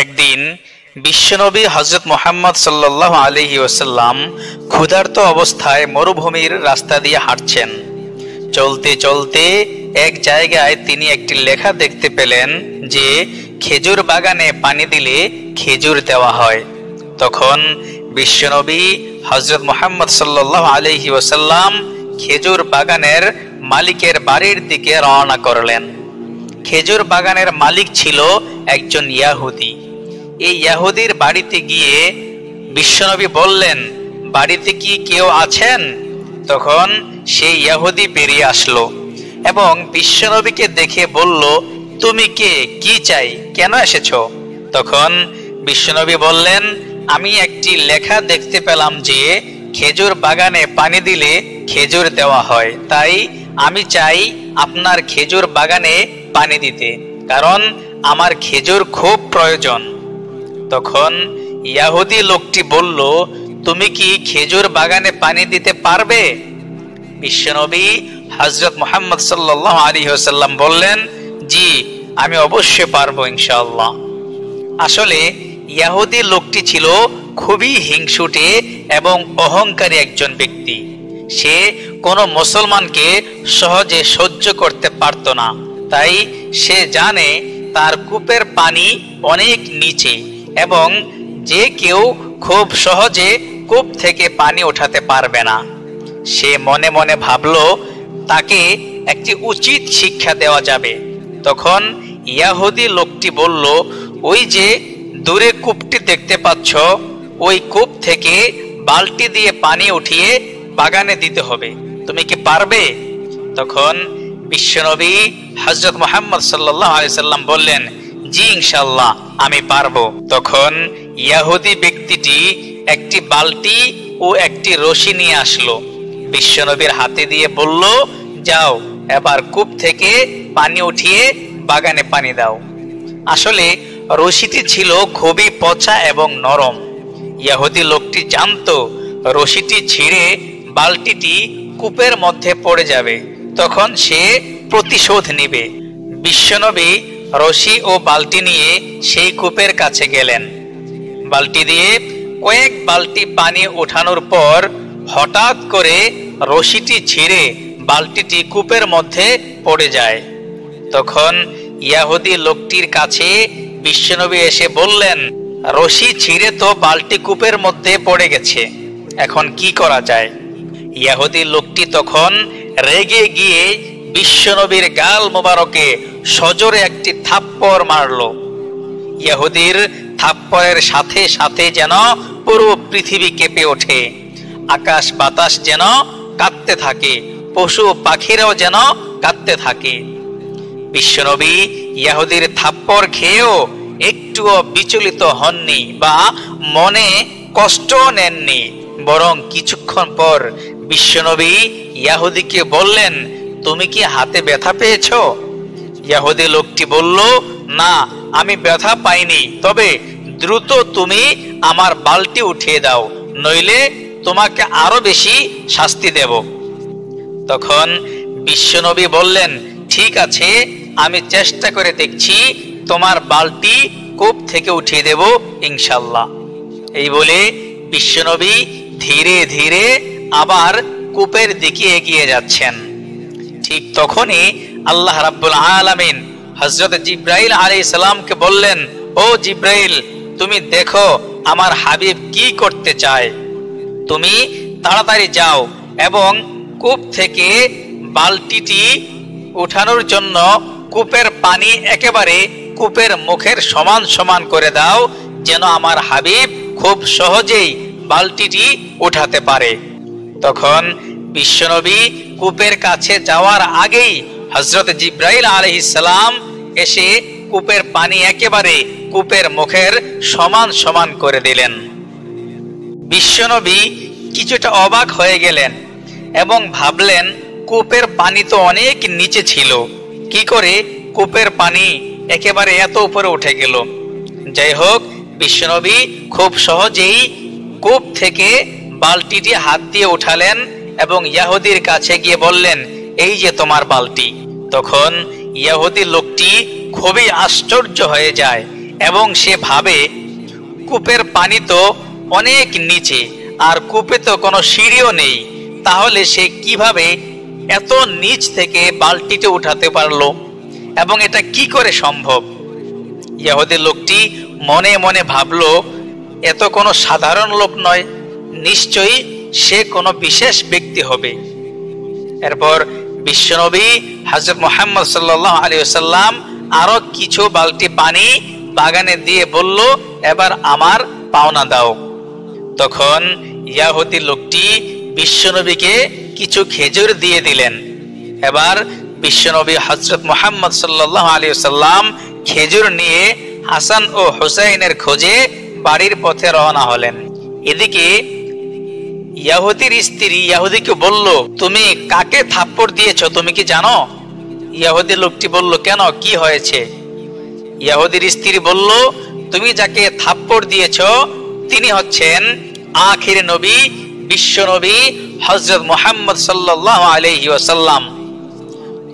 একদিন বিশ্বনবী হযরত মুহাম্মদ সাল্লাল্লাহু আলাইহি ওয়াসাল্লাম ক্ষুধার্ত অবস্থায় মরুভূমির রাস্তা দিয়ে হাঁটছেন। চলতে চলতে এক জায়গায় তিনি একটি লেখা দেখতে পেলেন যে খেজুর বাগানে পানি দিলে খেজুর দেওয়া হয়। তখন বিশ্বনবী হযরত মুহাম্মদ সাল্লাল্লাহু আলাইহি ওয়াসাল্লাম খেজুর বাগানের মালিকের বাড়ির দিকে রওনা করলেন। খেজুর বাগানের মালিক ছিল একজন ইয়াহুদি। এই ইয়াহুদির বাড়িতে গিয়ে বিশ্বনবী বললেন, বাড়িতে কি কেউ আছেন? তখন সেই ইয়াহুদি বেরিয়ে আসলো এবং বিশ্বনবীকে দেখে বলল, তুমি কে, কি চাই, কেন এসেছো? তখন বিশ্বনবী বললেন, আমি একটি লেখা দেখতে পেলাম যে খেজুর বাগানে পানি দিলে খেজুর দেওয়া হয়, তাই আমি চাই আপনার খেজুর বাগানে পানি দিতে, কারণ আমার খেজুর খুব প্রয়োজন। তখন ইয়াহুদি লোকটি বলল, তুমি কি খেজুর বাগানে পানি দিতে পারবে? বিশ্বনবী হযরত মুহাম্মদ সাল্লাল্লাহু আলাইহি ওয়াসাল্লাম বললেন, জি, আমি অবশ্যই পারবো ইনশাআল্লাহ। আসলে ইয়াহুদি লোকটি ছিল খুবই হিংসুটে এবং অহংকারী একজন ব্যক্তি। সে কোনো মুসলমানকে সহজে সহ্য করতে পারত না, তাই সে জানে তার কূপের পানি অনেক নিচে এবং যে কেউ খুব সহজে কূপ থেকে পানি ওঠাতে পারবে না। সে মনে মনে ভাবল, তাকে একটি উচিত শিক্ষা দেওয়া যাবে। তখন ইয়াহুদি লোকটি বলল, ওই যে দূরে কূপটি দেখতে পাচ্ছ, ওই কূপ থেকে বালতি দিয়ে পানি উঠিয়ে বাগানে দিতে হবে, তুমি কি পারবে? তখন বিশ্বনবী হযরত মুহাম্মদ সাল্লাল্লাহু আলাইহি সাল্লাম বললেন, জি ইনশাআল্লাহ আমি পারবো। তখন ইয়াহুদি ব্যক্তিটি একটি বালতি ও একটি রশি নিয়ে আসলো, বিশ্বনবীর হাতে দিয়ে বলল, যাও এবার কূপ থেকে পানি উঠিয়ে বাগানে পানি দাও। আসলে রশিটি ছিল খুবই পচা এবং নরম। ইয়াহুদি লোকটি জানতো রশিটি ছিঁড়ে বালতিটি কূপের মধ্যে পড়ে যাবে, তখন সে প্রতিশোধ নিবে। বিশ্বনবী রশি ও বালতি নিয়ে সেই কূপের কাছে গেলেন। বালতি দিয়ে কয়েক বালতি পানি ওঠানোর পর হঠাৎ করে রশিটি ছিঁড়ে বালতিটি কূপের মধ্যে পড়ে যায়। তখন ইয়াহুদি লোকটির কাছে বিশ্বনবী এসে বললেন, রশি ছিঁড়ে তো বালতি কূপের মধ্যে পড়ে গেছে, এখন কি করা যায়? ইয়াহুদি লোকটি তখন রেগে গিয়ে বিশ্বনবীর গাল মোবারকে সজোরে একটি থাপ্পড় মারলো। ইহুদির থাপ্পড়ের সাথে সাথে যেন পুরো পৃথিবী কেঁপে ওঠে, আকাশ বাতাস যেন কাঁপতে থাকে, পশু পাখিরাও যেন কাঁপতে থাকে। বিশ্বনবী ইহুদির থাপ্পড় খেয়েও একটুও বিচলিত হননি বা মনে কষ্ট নেননি, বরং কিছুক্ষণ পর বিশ্বনবী ইহুদিকে বললেন, তুমি কি হাতে ব্যথা পেয়েছো? ইহুদি লোকটি বলল, না, আমি ব্যথা পাইনি, তবে দ্রুত তুমি আমার বালতি উঠিয়ে দাও, নইলে তোমাকে আরো বেশি শাস্তি দেব। তখন বিশ্বনবী বললেন, ঠিক আছে, আমি চেষ্টা করে দেখছি, তোমার বালতি কূপ থেকে উঠিয়ে দেব ইনশাআল্লাহ। এই বলে বিশ্বনবী ধীরে ধীরে আবার কূপের দিকে এগিয়ে যাচ্ছেন। ঠিক তখনই আল্লাহ রাব্বুল আলামিন হযরত জিবরাইল আলাইহিস সালামকে বললেন, ও জিবরাইল, তুমি দেখো আমার হাবিব কি করতে চায়, তুমি তাড়াতাড়ি যাও এবং কূপ থেকে বালতিটি উঠানোর জন্য কূপের পানি একেবারে কূপের মুখের সমান সমান করে দাও, যেন আমার হাবিব খুব সহজেই বালতিটি উঠাতে পারে। তখন বিশ্বনবী কূপের কাছে যাওয়ার আগেই হযরত জিবরাইল আলাইহিস সালাম এসে কূপের পানি একেবারে কূপের মুখের সমান সমান করে দিলেন। বিশ্বনবী কিছুটা অবাক হয়ে গেলেন এবং ভাবলেন, কূপের পানি তো অনেক নিচে ছিল, কি করে কূপের পানি একেবারে এত উপরে উঠে গেল? যাই হোক, বিশ্বনবী খুব সহজেই কূপ থেকে বালতিটি হাত দিয়ে উঠালেন এবং ইহুদির কাছে গিয়ে বললেন, এই যে তোমার বালতি। তখন ইহুদি লোকটি খুবই আশ্চর্য হয়ে যায়, এবং সে ভাবে কূপের পানি তো অনেক নিচে, আর কূপে তো কোনো সিঁড়িও নেই, তাহলে সে কিভাবে এত নিচ থেকে বালতিটা উঠাতে পারলো এবং এটা কি করে সম্ভব? ইহুদি লোকটি মনে মনে ভাবলো, এত কোনো সাধারণ লোক নয়, নিশ্চয়ই সে কোনো বিশেষ ব্যক্তি হবে। এরপর বিশ্বনবী হযরত মুহাম্মদ সাল্লাল্লাহু আলাইহি ওয়াসাল্লাম আরো কিছু বালতি পানি বাগানে দিয়ে বলল, এবার আমার পাওনা দাও। তখন ইহুদি লোকটি বিশ্বনবীকে কিছু খেজুর দিয়ে দিলেন। এবার বিশ্বনবী হযরত মুহাম্মদ সাল্লাল্লাহু আলাইহি ওয়াসাল্লাম খেজুর নিয়ে হাসান ও হুসাইনের খোঁজে বাড়ির পথে রওনা হলেন। এদিকে ইহুদির স্ত্রী ইহুদিকে বলল, তুমি কাকে থাপ্পড় দিয়েছো তুমি কি জানো? ইহুদি লোকটি বলল, কেন, কি হয়েছে? ইহুদির স্ত্রী বলল, তুমি যাকে থাপ্পড় দিয়েছো তিনি হচ্ছেন আখির নবী বিশ্বনবী হযরত মুহাম্মদ সাল্লাল্লাহু আলাইহি ওয়াসাল্লাম।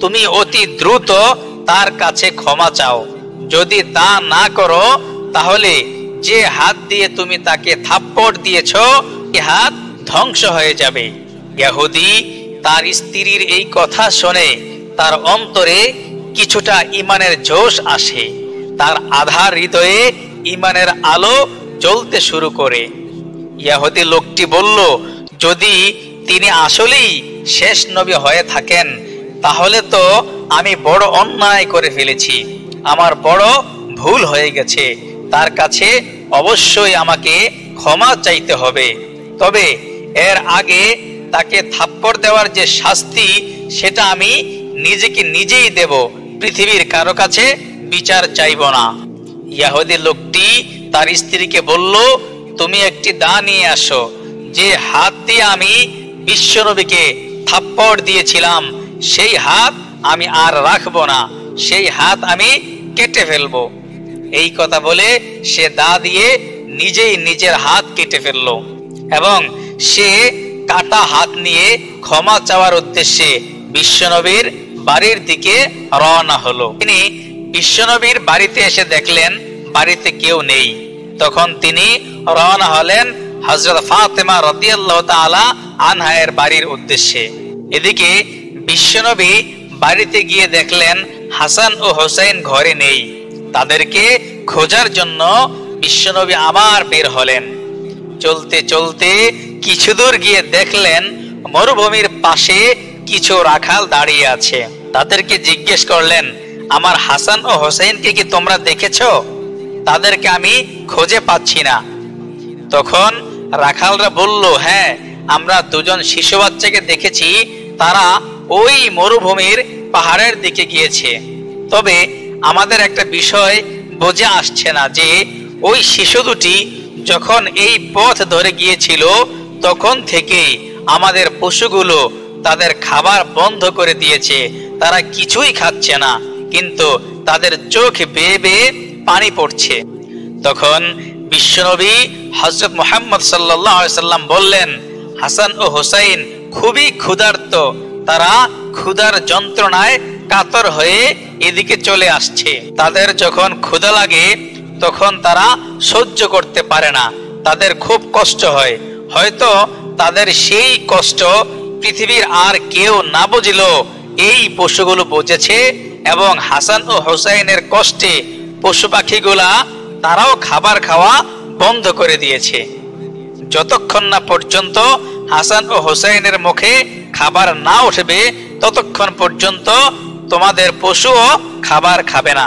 তুমি অতি দ্রুত তার কাছে ক্ষমা চাও, যদি তা না করো তাহলে যে হাত দিয়ে তুমি তাকে থাপ্পড় দিয়েছো এই হাত ধ্বংস হয়ে যাবে। ইহুদি তার স্ত্রীর এই কথা শুনে তার অন্তরে কিছুটা ঈমানের জোশ আসে, তার আধার হৃদয়ে ঈমানের আলো জ্বলতে শুরু করে। ইহুদি লোকটি বলল, যদি তিনি আসলেই শেষ নবী হয়ে থাকেন তাহলে তো আমি বড় অন্যায় করে ফেলেছি, আমার বড় ভুল হয়ে গেছে, তার কাছে অবশ্যই আমাকে ক্ষমা চাইতে হবে। তবে এর আগে তাকে থাপ্পড় দেওয়ার যে শাস্তি সেটা আমি নিজেকে নিজেই দেব, পৃথিবীর কারো কাছে বিচার চাইব না। ইহুদি লোকটি তার স্ত্রীকে বলল, তুমি একটি দা নিয়ে আসো, যে হাত দিয়ে আমি বিশ্বনবীকে থাপ্পড় দিয়েছিলাম সেই হাত আমি আর রাখবো না, সেই হাত আমি কেটে ফেলবো। এই কথা বলে সে দা দিয়ে নিজেই নিজের হাত কেটে ফেললো এবং সে কাটা হাত নিয়ে ক্ষমা চাওয়ার উদ্দেশ্যে বিশ্বনবীর বাড়ির দিকে রওনা হলো। তিনি বিশ্বনবীর বাড়িতে এসে দেখলেন বাড়িতে কেউ নেই। তখন তিনি রওনা হলেন হযরত ফাতেমা রাদিয়াল্লাহু তাআলা আনহা এর বাড়ির উদ্দেশ্যে। এদিকে বিশ্বনবী বাড়িতে গিয়ে দেখলেন হাসান ও হুসাইন ঘরে নেই। তাদেরকে খোঁজার জন্য বিশ্বনবী আবার বের হলেন। চলতে চলতে কিছু দূর গিয়ে দেখলেন মরুভূমির পাশে কিছু রাখাল দাঁড়িয়ে আছে। তাদেরকে জিজ্ঞেস করলেন, আমার হাসান ও হুসাইনকে কি তোমরা দেখেছো? তাদেরকে আমি খুঁজে পাচ্ছি না। তখন রাখালরা বলল, হ্যাঁ, আমরা দুজন শিশু বাচ্চাকে দেখেছি, তারা ওই মরুভূমির পাহাড়ের দিকে গিয়েছে। তবে আমাদের একটা বিষয় বুঝে আসছে না যে ওই শিশু দুটি যখন এই পথ ধরে গিয়েছিল তখন থেকে আমাদের পশুগুলো তাদের খাবার বন্ধ করে দিয়েছে, তারা কিছুই খাচ্ছে না, কিন্তু তাদের চোখ বেয়ে বেয়ে পানি পড়ছে। তখন বিশ্বনবী হযরত মুহাম্মদ সাল্লাল্লাহু আলাইহি সাল্লাম বললেন, হাসান ও হুসাইন খুবই ক্ষুধার্ত, তারা ক্ষুধার যন্ত্রণায় কাতর হয়ে এদিকে চলে আসছে। তাদের যখন ক্ষুধা লাগে তখন তারা সহ্য করতে পারে না, তাদের খুব কষ্ট হয়। হয়তো তাদের সেই কষ্ট পৃথিবীর আর কেউ না বুঝলেও এই পশুগুলো বুঝেছে এবং হাসান ও হুসাইনের কষ্টে পশু পাখিগুলা তারাও খাবার খাওয়া বন্ধ করে দিয়েছে। যতক্ষণ না পর্যন্ত হাসান ও হুসাইনের মুখে খাবার না উঠবে ততক্ষণ পর্যন্ত তোমাদের পশুও খাবার খাবে না।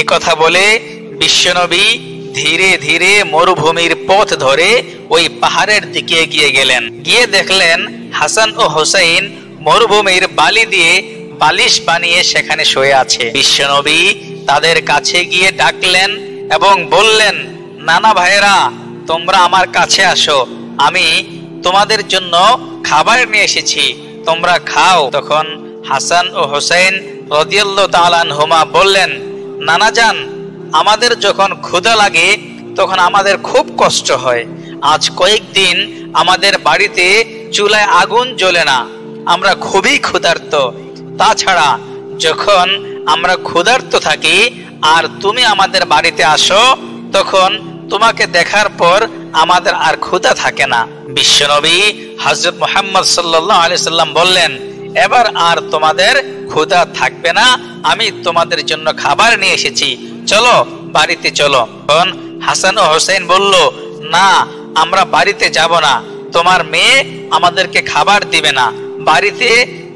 এ কথা বলে বিশ্বনবী ধীরে ধীরে মরুভূমির পথ ধরে ওই পাহাড়ের দিকে এগিয়ে গেলেন। গিয়ে দেখলেন হাসান ও হুসাইন মরুভূমির বালি দিয়ে বালিশ বানিয়ে সেখানে শুয়ে আছে। বিশ্বনবী তাদের কাছে গিয়ে ডাকলেন এবং বললেন, নানা ভাইয়েরা, তোমরা আমার কাছে আসো, আমি তোমাদের জন্য খাবার নিয়ে এসেছি, তোমরা খাও। তখন হাসান ও হুসাইন রাদিয়াল্লাহু তাআলা আনহুমা বললেন, নানা জান, আমাদের যখন ক্ষুধা লাগে তখন আমাদের খুব কষ্ট হয়। আজ কয়েকদিন আমাদের বাড়িতে চুলায় আগুন জ্বলে না, আমরা খুবই ক্ষুধার্ত। তাছাড়া যখন আমরা ক্ষুধার্ত থাকি আর তুমি আমাদের বাড়িতে আসো, তখন তোমাকে দেখার পর আমাদের আর ক্ষুধা থাকে না। বিশ্বনবী হযরত মুহাম্মদ সাল্লাল্লাহু আলাইহি সাল্লাম বললেন, এবার আর তোমাদের ক্ষুধা থাকবে না, আমি তোমাদের জন্য খাবার নিয়ে এসেছি, চলো বাড়িতে চলো। তখন হাসান ও হোসেন বলল, না, আমরা বাড়িতে যাব না, তোমার মেয়ে আমাদেরকে খাবার দিবে না, বাড়িতে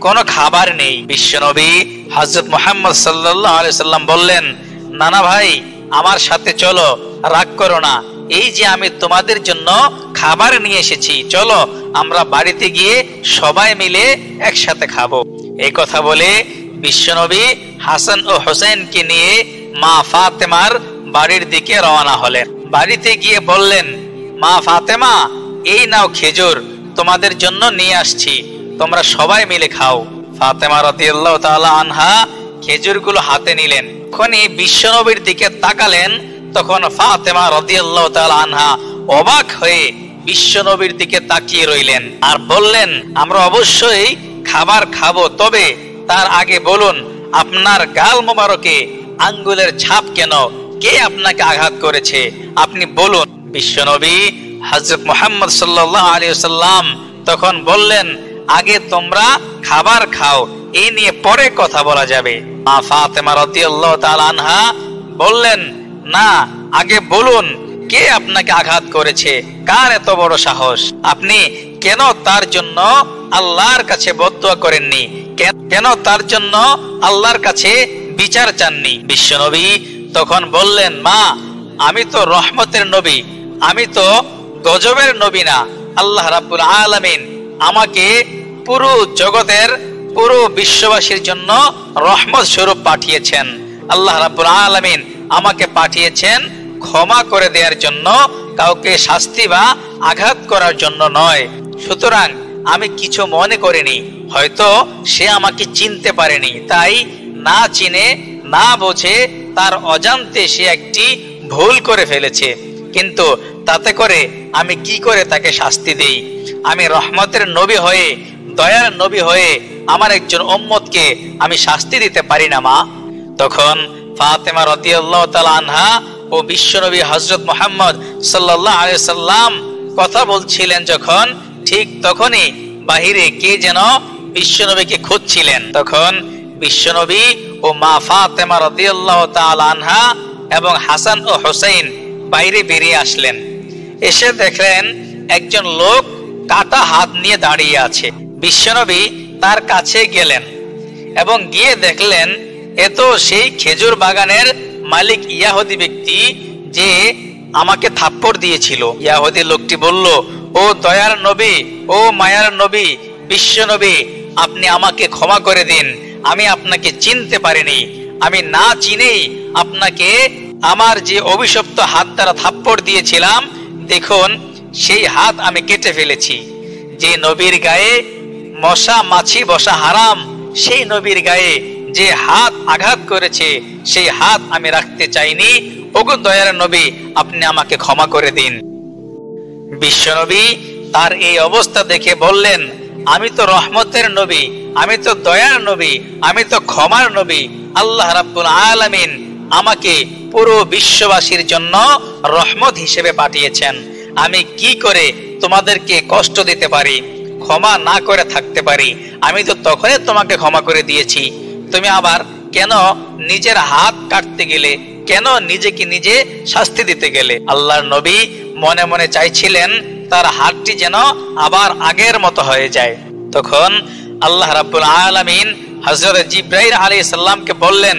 কোনো খাবার নেই। বিশ্বনবী হযরত মুহাম্মদ সাল্লাল্লাহু আলাইহি সাল্লাম বললেন, নানা ভাই, আমার সাথে চলো, রাগ করো না, এই যে আমি তোমাদের জন্য খাবার নিয়ে এসেছি, চলো আমরা বাড়িতে গিয়ে সবাই মিলে একসাথে খাবো। এই কথা বলে বিশ্বনবী হাসান ও হোসেনকে নিয়ে মা ফাতেমার বাড়ির দিকে রওনা হলেন। বাড়িতে গিয়ে বললেন, মা ফাতেমা, এই নাও খেজুর, তোমাদের জন্য নিয়ে আসছি, তোমরা সবাই মিলে খাও। ফাতেমা রাদিয়াল্লাহু তাআলা আনহা খেজুরগুলো হাতে নিলেন। যখনই বিশ্বনবীর দিকে তাকালেন, তখন ফাতেমা রাদিয়াল্লাহু তাআলা আনহা অবাক হয়ে বিশ্বনবীর দিকে তাকিয়ে রইলেন আর বললেন, আমরা অবশ্যই খাবার খাবো, তবে তার আগে বলুন, আপনার গাল মোবারকে আঙ্গুলের ছাপ কেন? কে আপনাকে আঘাত করেছে? আপনি বলুন। বিশ্বনবী হযরত মুহাম্মদ সাল্লাল্লাহু আলাইহি ওয়াসাল্লাম তখন বললেন, আগে তোমরা খাবার খাও, এই নিয়ে পরে কথা বলা যাবে। মা ফাতেমা রাদিয়াল্লাহু তাআলা আনহা বললেন, না, আগে বলুন, কে আপনাকে আঘাত করেছে? কার এত বড় সাহস? আপনি কেন তার জন্য আল্লাহর কাছে বদদুয়া করেননি? কেন তার জন্য আল্লাহর কাছে বিচার চাননি? বিশ্বনবী তখন বললেন, মা, আমি তো রহমতের নবী, আমি তো গজবের নবী না। আল্লাহ রাব্বুল আলামিন আমাকে পুরো জগতের, পুরো বিশ্ববাসীর জন্য রহমত স্বরূপ পাঠিয়েছেন। আল্লাহ রাব্বুল আলামিন আমাকে পাঠিয়েছেন ক্ষমা করে দেওয়ার জন্য, কাউকে শাস্তি বা আঘাত করার জন্য নয়। সুতরাং আমি কিছু মনে করিনি, হয়তো সে আমাকে চিনতে পারেনি, তাই না চিনে না বোঝে তার অজান্তে সে একটি ভুল করে ফেলেছে, কিন্তু তাতে করে আমি কি করে তাকে শাস্তি দেই? আমি রহমতের নবী হয়ে, দয়ার নবী হয়ে আমার একজন উম্মতকে আমি শাস্তি দিতে পারি না মা। তখন ফাতেমা রাদিয়াল্লাহু তাআলা আনহা ও বিশ্বনবী হযরত মুহাম্মদ সাল্লাল্লাহু আলাইহি সাল্লাম কথা বলছিলেন, যখন ঠিক তখনই বাহিরে কে যেন বিশ্বনবীকে খুঁজছিলেন। তখন বিশ্বনবী ও মা ফাতেমা রাদিয়াল্লাহু তাআলা আনহা এবং হাসান ও হোসেন বাইরে বেরিয়ে আসলেন। এসে দেখলেন একজন লোক কাটা হাত নিয়ে দাঁড়িয়ে আছে। বিশ্বনবী তার কাছে গেলেন এবং গিয়ে দেখলেন এ তো সেই খেজুর বাগানের মালিক ইয়াহুদি ব্যক্তি যে আমাকে থাপ্পড় দিয়েছিল। ইয়াহুদি লোকটি বলল, ও দয়ার নবী, ও মায়ার নবী, বিশ্বনবী, আপনি আমাকে ক্ষমা করে দিন, আমি আপনাকে চিনতে পারিনি, আমি না চিনেই আপনাকে আমার যে অভিশপ্ত হাত দ্বারা থাপ্পড় দিয়েছিলাম, দেখুন সেই হাত আমি কেটে ফেলেছি। যে নবীর গায়ে মশা মাছি বসা হারাম, সেই নবীর গায়ে যে হাত আঘাত করেছে, সেই হাত আমি রাখতে চাইনি। ওগো দয়ার নবী, আপনি আমাকে ক্ষমা করে দিন। বিশ্বনবী তার এই অবস্থা দেখে বললেন, আমি তো রহমতের নবী, আমি তো দয়ার নবী, আমি তো ক্ষমার নবী। আল্লাহ রাব্বুল আলামিন আমাকে পুরো বিশ্ববাসীর জন্য রহমত হিসেবে পাঠিয়েছেন। আমি কি করে তোমাদেরকে কষ্ট দিতে পারি, ক্ষমা না করে থাকতে পারি? আমি তো তখনই তোমাকে ক্ষমা করে দিয়েছি, তুমি আবার কেন নিজের হাত কাটতে গেলে? কেন নিজেকে নিজে শাস্তি দিতে গেলে? আল্লাহর নবী মনে মনে চাইছিলেন তার হাতটি যেন আবার আগের মতো হয়ে যায়। তখন আল্লাহ রাব্বুল আলামিন হযরত জিবরাইল আলাইহিস সালামকে বললেন,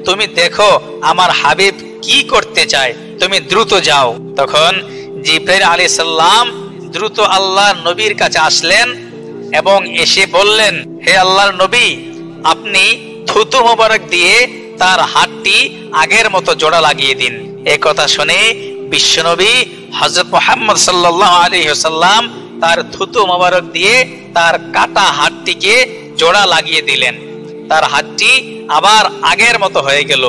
তুমি দেখো আমার হাবিব কি করতে চায়, তুমি দ্রুত যাও। তখন জিবরাইল আলাইহিস সালাম দ্রুত আল্লাহর নবীর কাছে আসলেন এবং এসে বললেন, হে আল্লাহর নবী, আপনি থুতু মোবারক দিয়ে তার হাতটি আগের মতো জোড়া লাগিয়ে দিন। এই কথা শুনে বিশ্বনবী হযরত মুহাম্মদ সাল্লাল্লাহু আলাইহি ওয়াসাল্লাম তার থুতু মোবারক দিয়ে তার কাটা হাতটিকে জোড়া লাগিয়ে দিলেন। তার হাতটি আবার আগের মতো হয়ে গেল।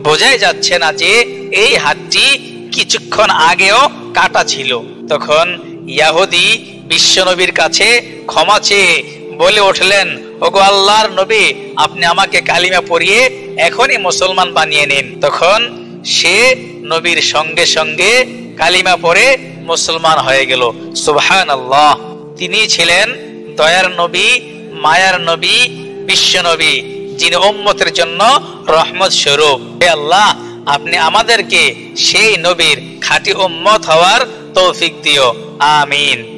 বোঝাই যাচ্ছে না যে এই হাতটি কিছুক্ষণ আগেও কাটা ছিল। তখন ইয়াহুদি বিশ্বনবীর কাছে ক্ষমা চেয়ে বলে উঠলেন, ওগো আল্লাহর নবী, আপনি আমাকে কালিমা পড়িয়ে এখনই মুসলমান বানিয়ে নিন। তখন সে নবীর সঙ্গে সঙ্গে কালিমা পড়ে মুসলমান হয়ে গেল। সুবহানাল্লাহ। তিনি ছিলেন দয়ার নবী, মায়ার নবী, বিশ্ব নবী, যিনি উম্মতের জন্য রহমত স্বরূপ। হে আল্লাহ, আপনি আমাদেরকে সেই নবীর খাঁটি উম্মত হওয়ার তৌফিক দিও। আমিন।